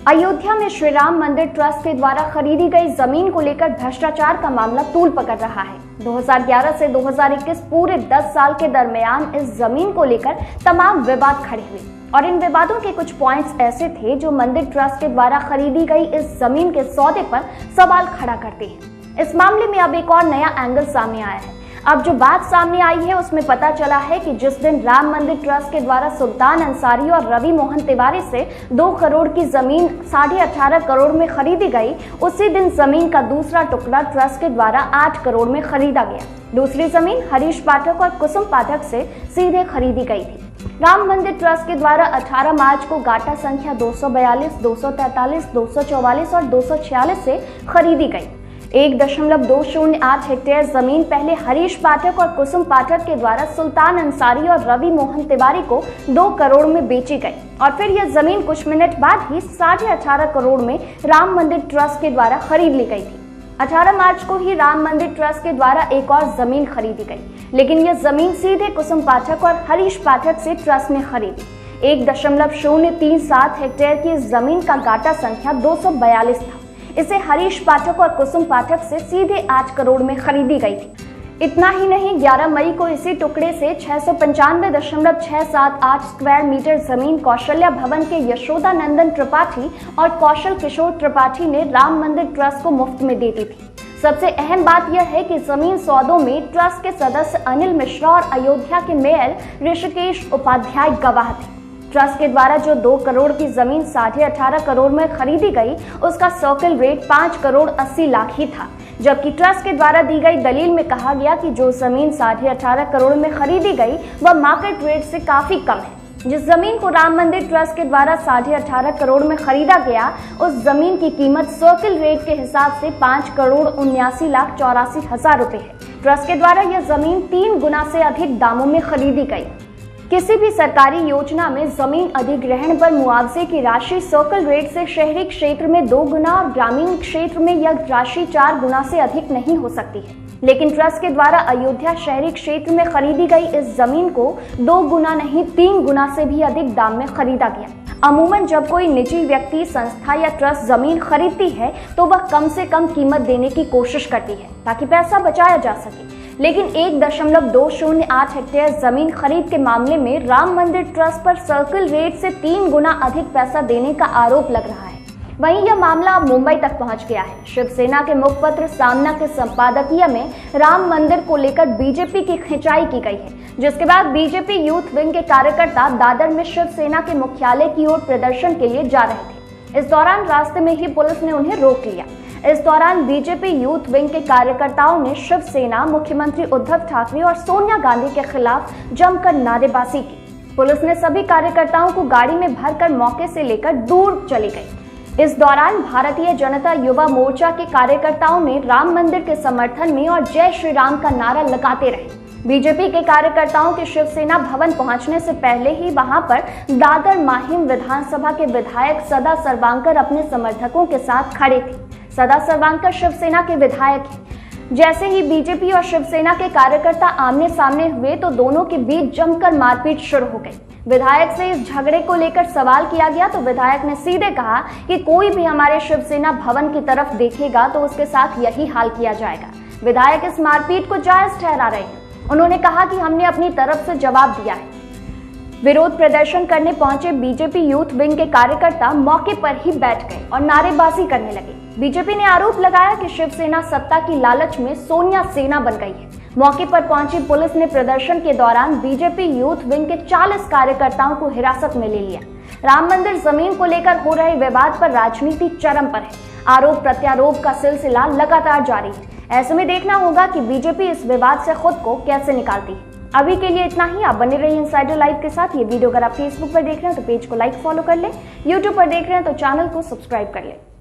अयोध्या में श्री राम मंदिर ट्रस्ट के द्वारा खरीदी गई जमीन को लेकर भ्रष्टाचार का मामला तूल पकड़ रहा है। 2011 से 2021 पूरे 10 साल के दरमियान इस जमीन को लेकर तमाम विवाद खड़े हुए और इन विवादों के कुछ पॉइंट्स ऐसे थे जो मंदिर ट्रस्ट के द्वारा खरीदी गई इस जमीन के सौदे पर सवाल खड़ा करते हैं। इस मामले में अब एक और नया एंगल सामने आया है। अब जो बात सामने आई है उसमें पता चला है कि जिस दिन राम मंदिर ट्रस्ट के द्वारा सुल्तान अंसारी और रवि मोहन तिवारी से 2 करोड़ की जमीन 18.5 करोड़ में खरीदी गई, उसी दिन जमीन का दूसरा टुकड़ा ट्रस्ट के द्वारा 8 करोड़ में खरीदा गया। दूसरी जमीन हरीश पाठक और कुसुम पाठक से सीधे खरीदी गई थी। राम मंदिर ट्रस्ट के द्वारा 18 मार्च को गाटा संख्या 242, 243, 244 और 246 से खरीदी गई। 1.208 हेक्टेयर जमीन पहले हरीश पाठक और कुसुम पाठक के द्वारा सुल्तान अंसारी और रवि मोहन तिवारी को 2 करोड़ में बेची गई और फिर यह जमीन कुछ मिनट बाद ही 18.5 करोड़ में राम मंदिर ट्रस्ट के द्वारा खरीद ली गई थी। 18 मार्च को ही राम मंदिर ट्रस्ट के द्वारा एक और जमीन खरीदी गई, लेकिन यह जमीन सीधे कुसुम पाठक और हरीश पाठक से ट्रस्ट ने खरीदी। 1.037 हेक्टेयर की इस जमीन का गाटा संख्या 242 था। इसे हरीश पाठक और कुसुम पाठक से सीधे 8 करोड़ में खरीदी गई थी। इतना ही नहीं, 11 मई को इसी टुकड़े से 695.678 स्क्वायर मीटर जमीन कौशल्या भवन के यशोदा नंदन त्रिपाठी और कौशल किशोर त्रिपाठी ने राम मंदिर ट्रस्ट को मुफ्त में दे दी थी। सबसे अहम बात यह है कि जमीन सौदों में ट्रस्ट के सदस्य अनिल मिश्रा और अयोध्या के मेयर ऋषिकेश उपाध्याय गवाह थे। ट्रस्ट के द्वारा जो 2 करोड़ की जमीन 18.5 करोड़ में खरीदी गई, उसका सर्किल रेट 5 करोड़ 80 लाख ही था, जबकि ट्रस्ट के द्वारा दी गई दलील में कहा गया कि जो जमीन 18.5 करोड़ में खरीदी गई वह मार्केट रेट से काफी कम है। जिस जमीन को राम मंदिर ट्रस्ट के द्वारा 18.5 करोड़ में खरीदा गया, उस जमीन की कीमत सर्किल रेट के हिसाब से 5 करोड़ 79,84,000 रुपए है। ट्रस्ट के द्वारा यह जमीन 3 गुना से अधिक दामों में खरीदी गई। किसी भी सरकारी योजना में जमीन अधिग्रहण पर मुआवजे की राशि सर्किल रेट से शहरी क्षेत्र में 2 गुना और ग्रामीण क्षेत्र में यह राशि 4 गुना से अधिक नहीं हो सकती है, लेकिन ट्रस्ट के द्वारा अयोध्या शहरी क्षेत्र में खरीदी गई इस जमीन को 2 गुना नहीं 3 गुना से भी अधिक दाम में खरीदा गया। अमूमन जब कोई निजी व्यक्ति, संस्था या ट्रस्ट जमीन खरीदती है तो वह कम से कम कीमत देने की कोशिश करती है ताकि पैसा बचाया जा सके, लेकिन 1.208 हेक्टेयर जमीन खरीद के मामले में राम मंदिर ट्रस्ट पर सर्किल रेट से 3 गुना अधिक पैसा देने का आरोप लग रहा है। वहीं यह मामला अब मुंबई तक पहुंच गया है। शिवसेना के मुखपत्र सामना के संपादकीय में राम मंदिर को लेकर बीजेपी की खिंचाई की गई है, जिसके बाद बीजेपी यूथ विंग के कार्यकर्ता दादर में शिवसेना के मुख्यालय की ओर प्रदर्शन के लिए जा रहे थे। इस दौरान रास्ते में ही पुलिस ने उन्हें रोक लिया। इस दौरान बीजेपी यूथ विंग के कार्यकर्ताओं ने शिवसेना, मुख्यमंत्री उद्धव ठाकरे और सोनिया गांधी के खिलाफ जमकर नारेबाजी की। पुलिस ने सभी कार्यकर्ताओं को गाड़ी में भरकर मौके से लेकर दूर चली गई। इस दौरान भारतीय जनता युवा मोर्चा के कार्यकर्ताओं ने राम मंदिर के समर्थन में और जय श्री राम का नारा लगाते रहे। बीजेपी के कार्यकर्ताओं के शिवसेना भवन पहुंचने से पहले ही वहां पर दादर माहिम विधानसभा के विधायक सदा सर्वांकर अपने समर्थकों के साथ खड़े थे। सदा सर्वांकर शिवसेना के विधायक हैं। जैसे ही बीजेपी और शिवसेना के कार्यकर्ता आमने सामने हुए तो दोनों के बीच जमकर मारपीट शुरू हो गई। विधायक से इस झगड़े को लेकर सवाल किया गया तो विधायक ने सीधे कहा कि कोई भी हमारे शिवसेना भवन की तरफ देखेगा तो उसके साथ यही हाल किया जाएगा। विधायक इस मारपीट को जायज ठहरा रहे हैं। उन्होंने कहा कि हमने अपनी तरफ से जवाब दिया है। विरोध प्रदर्शन करने पहुंचे बीजेपी यूथ विंग के कार्यकर्ता मौके पर ही बैठ गए और नारेबाजी करने लगे। बीजेपी ने आरोप लगाया कि शिवसेना सत्ता की लालच में सोनिया सेना बन गई है। मौके पर पहुंची पुलिस ने प्रदर्शन के दौरान बीजेपी यूथ विंग के 40 कार्यकर्ताओं को हिरासत में ले लिया। राम मंदिर जमीन को लेकर हो रहे विवाद पर राजनीति चरम पर है। आरोप प्रत्यारोप का सिलसिला लगातार जारी है। ऐसे में देखना होगा कि बीजेपी इस विवाद से खुद को कैसे निकालती है। अभी के लिए इतना ही। आप बने रहिए इनसाइडर लाइव के साथ। ये वीडियो अगर आप फेसबुक पर देख रहे हैं तो पेज को लाइक फॉलो कर ले, यूट्यूब पर देख रहे हैं तो चैनल को सब्सक्राइब कर ले।